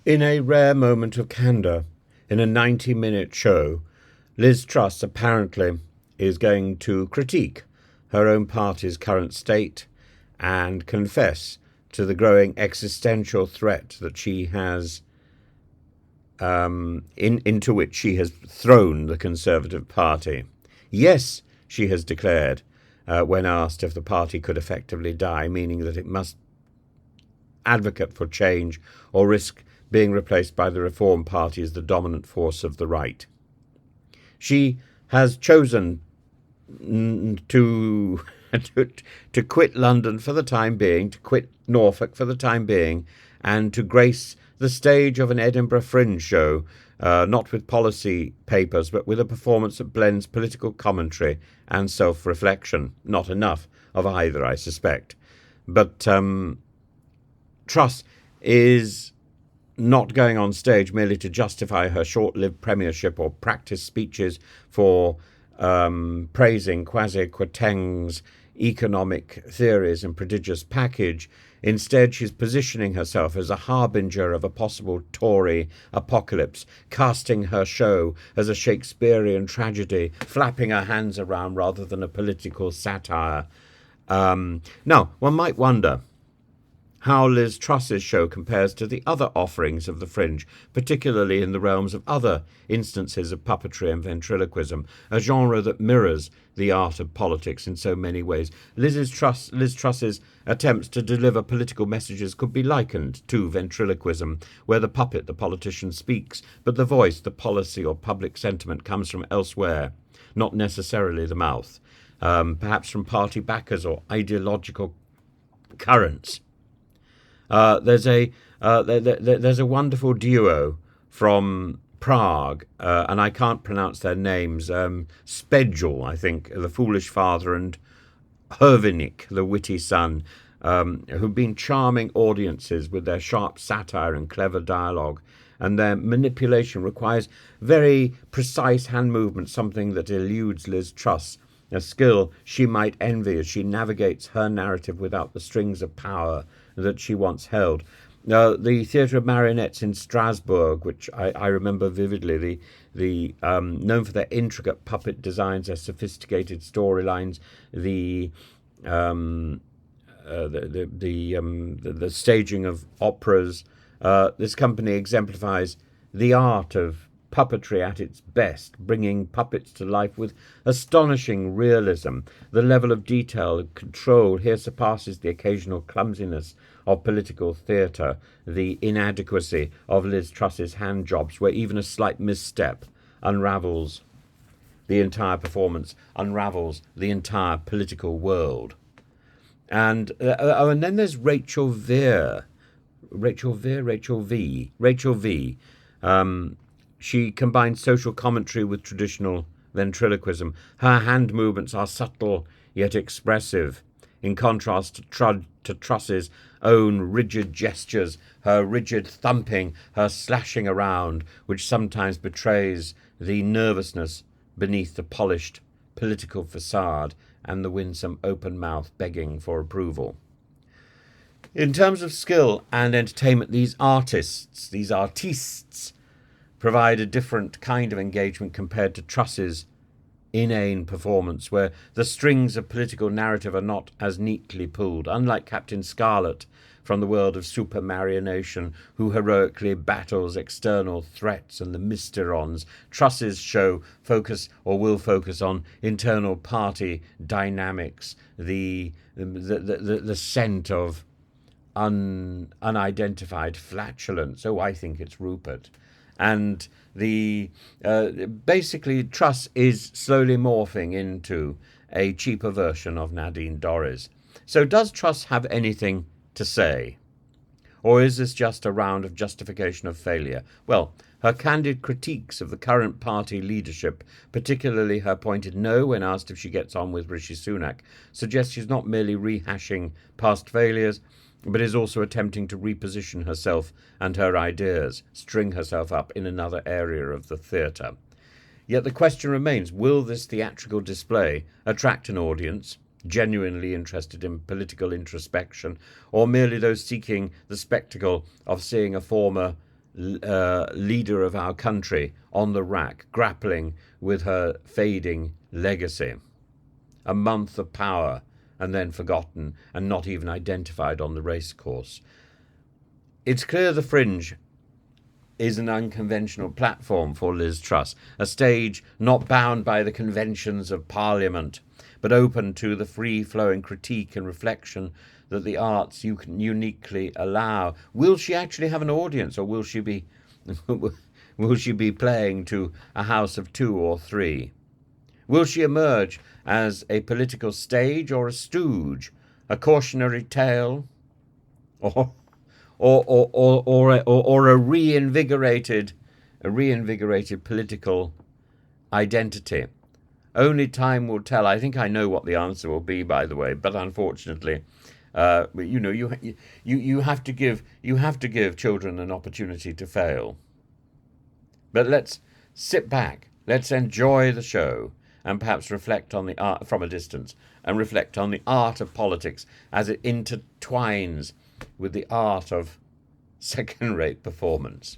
In a rare moment of candour, in a 90-minute show, Liz Truss apparently is going to critique her own party's current state and confess to the growing existential threat that she has into which she has thrown the Conservative Party. Yes, she has declared, when asked if the party could effectively die, meaning that it must advocate for change or risk being replaced by the Reform Party as the dominant force of the right. She has chosen to to quit London for the time being, to quit Norfolk for the time being, and to grace the stage of an Edinburgh Fringe show, not with policy papers, but with a performance that blends political commentary and self-reflection. Not enough of either, I suspect. But Truss is not going on stage merely to justify her short-lived premiership or practice speeches for praising Kwasi Kwateng's economic theories and prodigious package. Instead, she's positioning herself as a harbinger of a possible Tory apocalypse, casting her show as a Shakespearean tragedy, flapping her hands around rather than a political satire. Now, one might wonder how Liz Truss's show compares to the other offerings of the Fringe, particularly in the realms of other instances of puppetry and ventriloquism, a genre that mirrors the art of politics in so many ways. Liz Truss's attempts to deliver political messages could be likened to ventriloquism, where the puppet, the politician, speaks, but the voice, the policy or public sentiment comes from elsewhere, not necessarily the mouth, perhaps from party backers or ideological currents. There's a wonderful duo from Prague, and I can't pronounce their names. Spedjel, I think, the foolish father, and Hervinik, the witty son, who've been charming audiences with their sharp satire and clever dialogue. And their manipulation requires very precise hand movements, something that eludes Liz Truss, a skill she might envy as she navigates her narrative without the strings of power that she once held. The Theatre of Marionettes in Strasbourg, which I remember vividly, the known for their intricate puppet designs, their sophisticated storylines, the staging of operas. This company exemplifies the art of puppetry at its best, bringing puppets to life with astonishing realism. The level of detail and control here surpasses the occasional clumsiness of political theatre, the inadequacy of Liz Truss's hand jobs, where even a slight misstep unravels the entire performance, unravels the entire political world. And then there's Rachel V. She combines social commentary with traditional ventriloquism. Her hand movements are subtle yet expressive, in contrast to Truss's own rigid gestures, her rigid thumping, her slashing around, which sometimes betrays the nervousness beneath the polished political facade and the winsome open mouth begging for approval. In terms of skill and entertainment, these artists, provide a different kind of engagement compared to Truss's inane performance, where the strings of political narrative are not as neatly pulled. Unlike Captain Scarlet from the world of super marionation, who heroically battles external threats and the mysterons, Truss's show will focus on internal party dynamics, the scent of unidentified flatulence. Oh, I think it's Rupert. And basically Truss is slowly morphing into a cheaper version of Nadine Dorries. So does Truss have anything to say? Or is this just a round of justification of failure? Well, her candid critiques of the current party leadership, particularly her pointed no when asked if she gets on with Rishi Sunak, suggest she's not merely rehashing past failures, but is also attempting to reposition herself and her ideas, string herself up in another area of the theatre. Yet the question remains, will this theatrical display attract an audience genuinely interested in political introspection, or merely those seeking the spectacle of seeing a former leader of our country on the rack, grappling with her fading legacy. A month of power and then forgotten and not even identified on the racecourse. It's clear the Fringe is an unconventional platform for Liz Truss, a stage not bound by the conventions of Parliament, but open to the free-flowing critique and reflection that the arts you can uniquely allow. Will she actually have an audience, or will she be playing to a house of 2 or 3? Will she emerge as a political stage or a stooge, a cautionary tale, or a reinvigorated political identity? Only time will tell. I think I know what the answer will be, by the way, but unfortunately, you have to give children an opportunity to fail. But let's sit back, let's enjoy the show, and perhaps reflect on the art from a distance, and reflect on the art of politics as it intertwines with the art of second-rate performance.